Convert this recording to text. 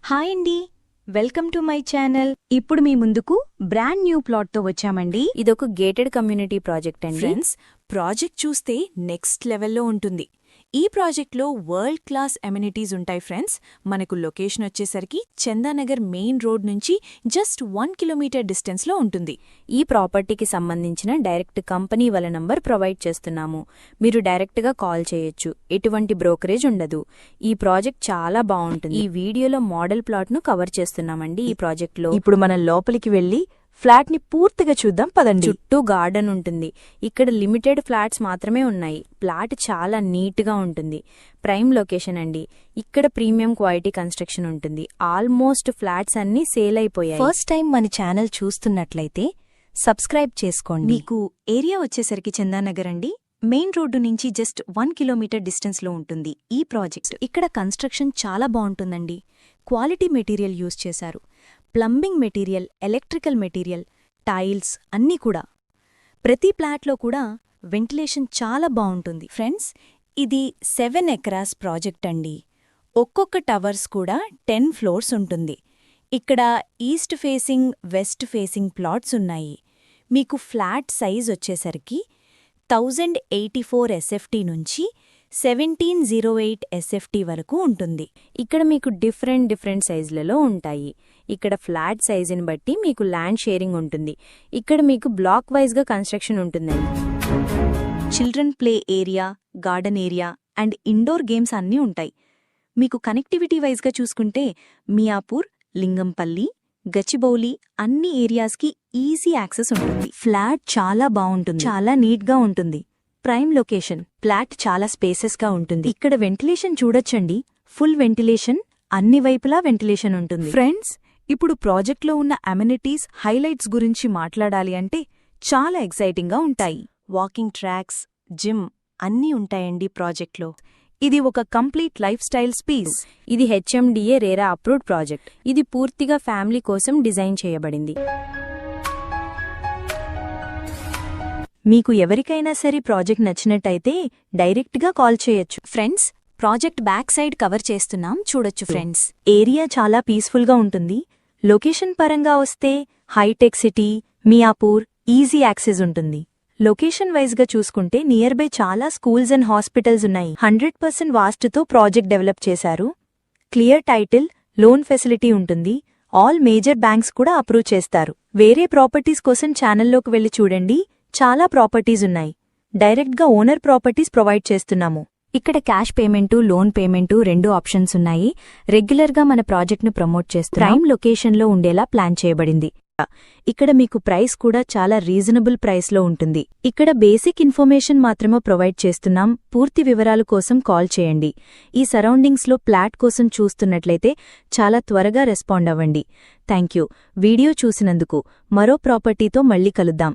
Hi అండి, welcome to my channel. ఇప్పుడు మీ ముందుకు బ్రాండ్ న్యూ ప్లాట్తో వచ్చామండి. ఇదొక గేటెడ్ కమ్యూనిటీ ప్రాజెక్ట్ అండి. ఫ్రెండ్స్, ప్రాజెక్ట్ చూస్తే నెక్స్ట్ లెవెల్లో ఉంటుంది. ఈ ప్రాజెక్ట్లో వరల్డ్ క్లాస్ అమ్యూనిటీస్ ఉంటాయి ఫ్రెండ్స్. మనకు లొకేషన్ వచ్చేసరికి చందానగర్ మెయిన్ రోడ్ నుంచి జస్ట్ 1 కిలోమీటర్ డిస్టెన్స్లో ఉంటుంది. ఈ ప్రాపర్టీకి సంబంధించిన డైరెక్ట్ కంపెనీ వాళ్ళ నంబర్ ప్రొవైడ్ చేస్తున్నాము. మీరు డైరెక్ట్గా కాల్ చేయొచ్చు. ఎటువంటి బ్రోకరేజ్ ఉండదు. ఈ ప్రాజెక్ట్ చాలా బాగుంటుంది. ఈ వీడియోలో మోడల్ ప్లాట్ను కవర్ చేస్తున్నామండి. ఈ ప్రాజెక్ట్లో ఇప్పుడు మనం లోపలికి వెళ్లి ఫ్లాట్ని పూర్తిగా చూద్దాం పదండి. చుట్టూ గార్డెన్ ఉంటుంది. ఇక్కడ లిమిటెడ్ ఫ్లాట్స్ మాత్రమే ఉన్నాయి. ప్లాట్ చాలా నీట్గా ఉంటుంది. ప్రైమ్ లొకేషన్ అండి. ఇక్కడ ప్రీమియం క్వాలిటీ కన్స్ట్రక్షన్ ఉంటుంది. ఆల్మోస్ట్ ఫ్లాట్స్ అన్నీ సేల్ అయిపోయాయి. ఫస్ట్ టైం మన ఛానల్ చూస్తున్నట్లయితే సబ్స్క్రైబ్ చేసుకోండి. మీకు ఏరియా వచ్చేసరికి చందానగర్ అండి. మెయిన్ రోడ్డు నుంచి జస్ట్ 1 కిలోమీటర్ డిస్టెన్స్లో ఉంటుంది ఈ ప్రాజెక్ట్. ఇక్కడ కన్స్ట్రక్షన్ చాలా బాగుంటుందండి. క్వాలిటీ మెటీరియల్ యూజ్ చేశారు. Plumbing material, electrical material, tiles అన్నీ కూడా. ప్రతి ప్లాట్లో కూడా వెంటిలేషన్ చాలా బాగుంటుంది. ఫ్రెండ్స్, ఇది 7 ఎకరాస్ ప్రాజెక్ట్ అండి. ఒక్కొక్క టవర్స్ కూడా 10 ఫ్లోర్స్ ఉంటుంది. ఇక్కడ east facing, west facing plots ఉన్నాయి. మీకు ఫ్లాట్ సైజ్ వచ్చేసరికి 1084 SFT నుంచి 1708 SFT వరకు ఉంటుంది. ఇక్కడ మీకు డిఫరెంట్ సైజులలో ఉంటాయి. ఇక్కడ ఫ్లాట్ సైజుని బట్టి మీకు ల్యాండ్ షేరింగ్ ఉంటుంది. ఇక్కడ మీకు బ్లాక్ వైజ్గా కన్స్ట్రక్షన్ ఉంటుందండి. Children play area, garden area and indoor games అన్నీ ఉంటాయి. మీకు కనెక్టివిటీ వైజ్గా చూసుకుంటే మియాపూర్, లింగంపల్లి, గచ్చిబౌలి అన్ని ఏరియాస్కి ఈజీ యాక్సెస్ ఉంటుంది. ఫ్లాట్ చాలా బాగుంటుంది, చాలా నీట్గా ఉంటుంది. Prime location. ఫ్లాట్ చాలా స్పేసెస్గా ఉంటుంది. ఇక్కడ వెంటిలేషన్ చూడొచ్చండి. ఫుల్ వెంటిలేషన్, అన్ని వైపులా వెంటిలేషన్ ఉంటుంది. ఫ్రెండ్స్, ఇప్పుడు ప్రాజెక్ట్లో ఉన్న అమ్యూనిటీస్ హైలైట్స్ గురించి మాట్లాడాలి అంటే చాలా ఎక్సైటింగ్గా ఉంటాయి. వాకింగ్ ట్రాక్స్, జిమ్ అన్నీ ఉంటాయండి ప్రాజెక్ట్లో. ఇది ఒక కంప్లీట్ లైఫ్ స్టైల్ స్పేస్. ఇది HMDA రేరా అప్రూవ్డ్ ప్రాజెక్ట్. ఇది పూర్తిగా ఫ్యామిలీ కోసం డిజైన్ చేయబడింది. మీకు ఎవరికైనా సరే ప్రాజెక్ట్ నచ్చినట్టయితే డైరెక్ట్గా కాల్ చేయొచ్చు. Friends, project back side cover చేస్తున్నాం, చూడొచ్చు ఫ్రెండ్స్. ఏరియా చాలా పీస్ఫుల్గా ఉంటుంది. లొకేషన్ పరంగా వస్తే హైటెక్ సిటీ, మియాపూర్ ఈజీ యాక్సెస్ ఉంటుంది. లొకేషన్ వైజ్గా చూసుకుంటే నియర్ బై చాలా స్కూల్స్ అండ్ హాస్పిటల్స్ ఉన్నాయి. 100% వాస్తుతో ప్రాజెక్ట్ డెవలప్ చేశారు. క్లియర్ టైటిల్, లోన్ ఫెసిలిటీ ఉంటుంది. ఆల్ మేజర్ బ్యాంక్స్ కూడా అప్రూవ్ చేస్తారు. వేరే ప్రాపర్టీస్ కోసం ఛానల్లోకి వెళ్లి చూడండి, చాలా ప్రాపర్టీస్ ఉన్నాయి. డైరెక్ట్గా ఓనర్ ప్రాపర్టీస్ ప్రొవైడ్ చేస్తున్నాము. ఇక్కడ cash payment, loan payment 2 options ఉన్నాయి. రెగ్యులర్గా మన ప్రాజెక్ట్ను ప్రమోట్ చేస్తూ ప్రైమ్ లొకేషన్లో ఉండేలా ప్లాన్ చేయబడింది. ఇక్కడ మీకు ప్రైస్ కూడా చాలా రీజనబుల్ ప్రైస్లో ఉంటుంది. ఇక్కడ బేసిక్ ఇన్ఫర్మేషన్ మాత్రమే ప్రొవైడ్ చేస్తున్నాం. పూర్తి వివరాల కోసం కాల్ చేయండి. ఈ సరౌండింగ్స్లో ఫ్లాట్ కోసం చూస్తున్నట్లయితే చాలా త్వరగా రెస్పాండ్ అవ్వండి. థ్యాంక్యూ. వీడియో చూసినందుకు. మరో ప్రాపర్టీతో మళ్ళీ కలుద్దాం.